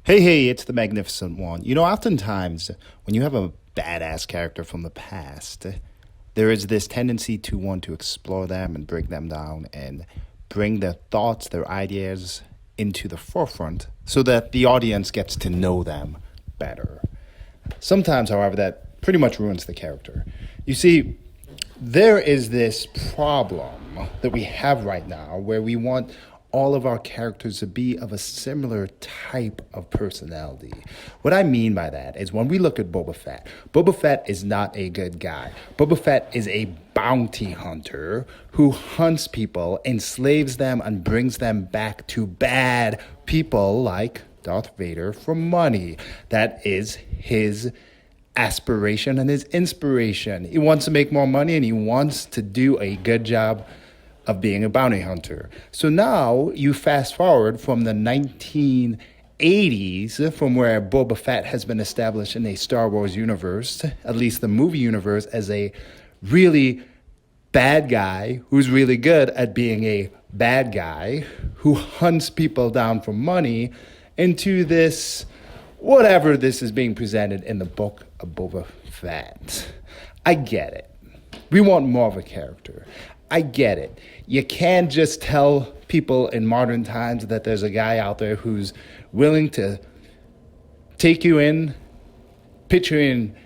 Hey, it's the Magnificent One. Oftentimes, when you have a badass character from the past, there is this tendency to want to explore them and break them down and bring their thoughts, their ideas into the forefront so that the audience gets to know them better. Sometimes, however, that pretty much ruins the character. You see, there is this problem that we have right now where we want all of our characters to be of a similar type of personality. What I mean by that is when we look at Boba Fett is not a good guy. Boba Fett is a bounty hunter who hunts people, enslaves them, and brings them back to bad people like Darth Vader for money. That is his aspiration and his inspiration. He wants to make more money and he wants to do a good job of being a bounty hunter. So now you fast forward from the 1980s, from where Boba Fett has been established in a Star Wars universe, at least the movie universe, as a really bad guy who's really good at being a bad guy who hunts people down for money, into this, whatever this is being presented in the book of Boba Fett. I get it. We want more of a character. I get it. You can't just tell people in modern times that there's a guy out there who's willing to take you in, pitch you in,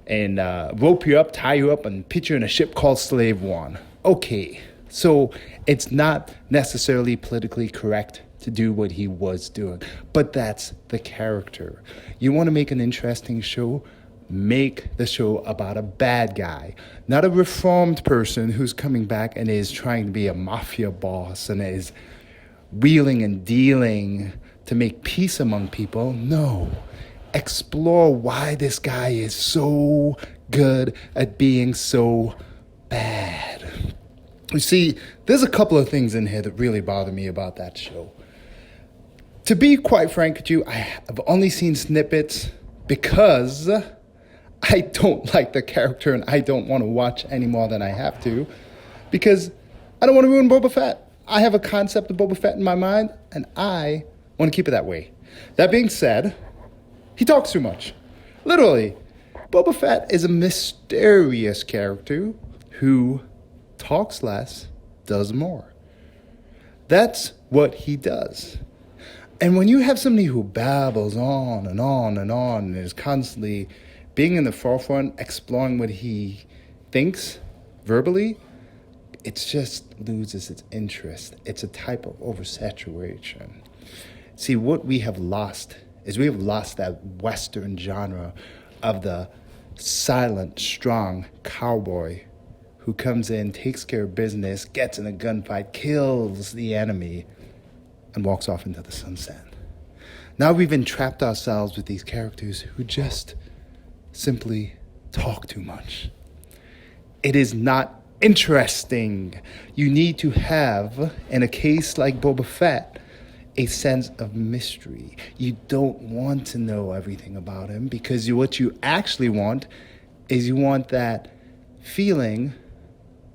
and rope you up, tie you up, and put you in a ship called Slave One. Okay, so it's not necessarily politically correct to do what he was doing, but that's the character. You want to make an interesting show? Make the show about a bad guy, not a reformed person who's coming back and is trying to be a mafia boss and is wheeling and dealing to make peace among people. No. Explore why this guy is so good at being so bad. You see, there's a couple of things in here that really bother me about that show. To be quite frank with you, I have only seen snippets because I don't like the character and I don't want to watch any more than I have to because I don't want to ruin Boba Fett. I have a concept of Boba Fett in my mind and I want to keep it that way. That being said, he talks too much. Literally, Boba Fett is a mysterious character who talks less, does more. That's what he does. And when you have somebody who babbles on and on and on and is constantly being in the forefront, exploring what he thinks verbally, it just loses its interest. It's a type of oversaturation. See, what we have lost is we have lost that Western genre of the silent, strong cowboy who comes in, takes care of business, gets in a gunfight, kills the enemy, and walks off into the sunset. Now we've entrapped ourselves with these characters who just simply talk too much. It is not interesting. You need to have, in a case like Boba Fett, a sense of mystery. You don't want to know everything about him because what you actually want is you want that feeling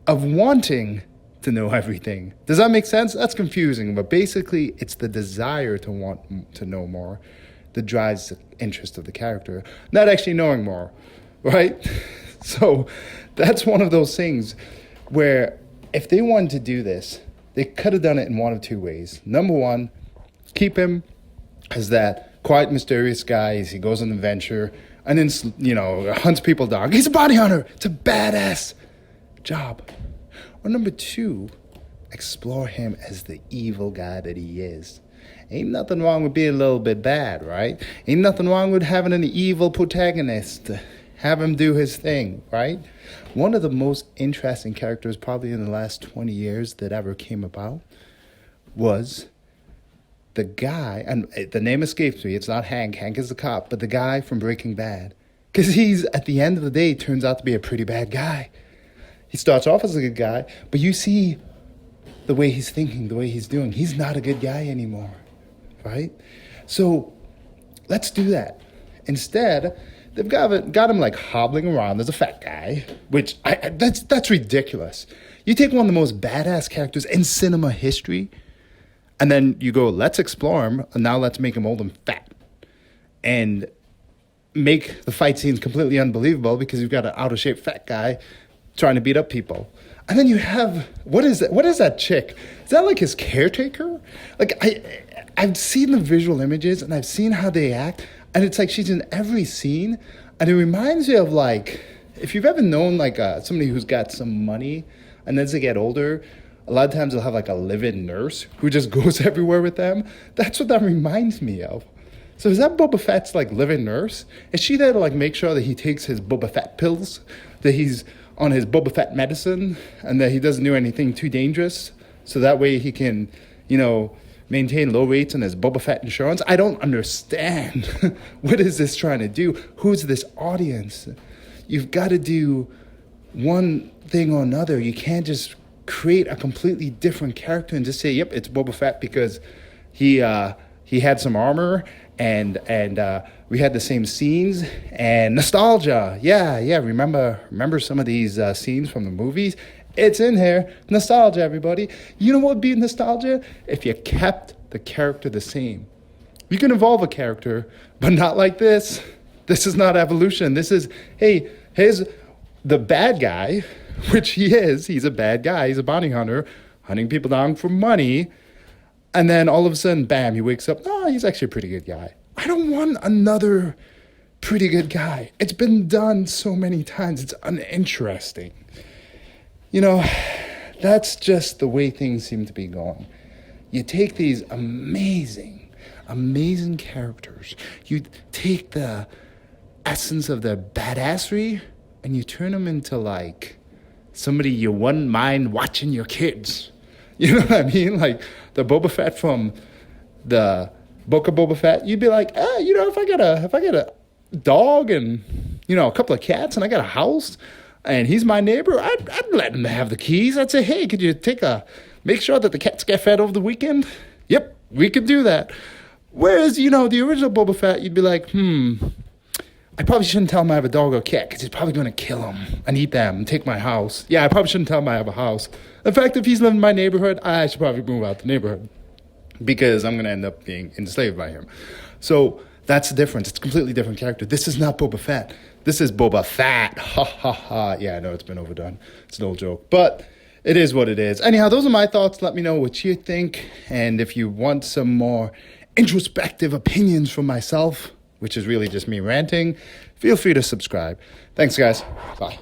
of wanting to know everything. Does that make sense? That's confusing, but basically it's the desire to want to know more that drives the interest of the character, not actually knowing more, right? So that's one of those things where if they wanted to do this, they could have done it in one of two ways. Number one, keep him as that quiet, mysterious guy as he goes on an adventure and then, hunts people down. He's a bounty hunter. It's a badass job. Or number two, explore him as the evil guy that he is. Ain't nothing wrong with being a little bit bad, right? Ain't nothing wrong with having an evil protagonist. Have him do his thing, right? One of the most interesting characters probably in the last 20 years that ever came about was the guy, and the name escapes me. It's not Hank. Hank is the cop, but the guy from Breaking Bad. Because he's, at the end of the day, turns out to be a pretty bad guy. He starts off as a good guy, but you see the way he's thinking, the way he's doing. He's not a good guy anymore, right? So let's do that. Instead, they've got him like hobbling around as a fat guy, which that's ridiculous. You take one of the most badass characters in cinema history, and then you go, let's explore him, and now let's make him old and fat. and make the fight scenes completely unbelievable because you've got an out of shape fat guy trying to beat up people. And then you have, what is that chick? Is that like his caretaker? Like I've seen the visual images and I've seen how they act, and it's like she's in every scene, and it reminds me of like, if you've ever known like somebody who's got some money, and as they get older, a lot of times they'll have like a live-in nurse who just goes everywhere with them. That's what that reminds me of. So is that Boba Fett's like live-in nurse? Is she there to like make sure that he takes his Boba Fett pills, that he's on his Boba Fett medicine, and that he doesn't do anything too dangerous, so that way he can, maintain low rates on his Boba Fett insurance? I don't understand. What is this trying to do? Who's this audience? You've got to do one thing or another. You can't just create a completely different character and just say, yep, it's Boba Fett because he had some armor and we had the same scenes and nostalgia. Yeah. Remember some of these scenes from the movies? It's in here. Nostalgia, everybody. You know what would be nostalgia? If you kept the character the same. You can evolve a character, but not like this. This is not evolution. This is, hey, here's the bad guy, which he is. He's a bad guy. He's a bounty hunter, hunting people down for money. And then all of a sudden, bam, he wakes up. Oh, he's actually a pretty good guy. I don't want another pretty good guy. It's been done so many times. It's uninteresting. That's just the way things seem to be going. You take these amazing characters. You take the essence of their badassery and you turn them into like somebody you wouldn't mind watching your kids. You know what I mean? Like the Boba Fett from the Book of Boba Fett. You'd be like, if I got a dog and a couple of cats and I got a house and he's my neighbor, I'd let him have the keys. I'd say, hey, could you make sure that the cats get fed over the weekend? Yep, we could do that. Whereas, the original Boba Fett, you'd be like, I probably shouldn't tell him I have a dog or cat because he's probably going to kill him and eat them and take my house. Yeah, I probably shouldn't tell him I have a house. In fact, if he's living in my neighborhood, I should probably move out the neighborhood because I'm going to end up being enslaved by him. So that's the difference. It's a completely different character. This is not Boba Fett. This is Boba Fett. Ha, ha, ha. Yeah, I know it's been overdone. It's an old joke. But it is what it is. Anyhow, those are my thoughts. Let me know what you think. And if you want some more introspective opinions from myself, which is really just me ranting, feel free to subscribe. Thanks, guys. Bye.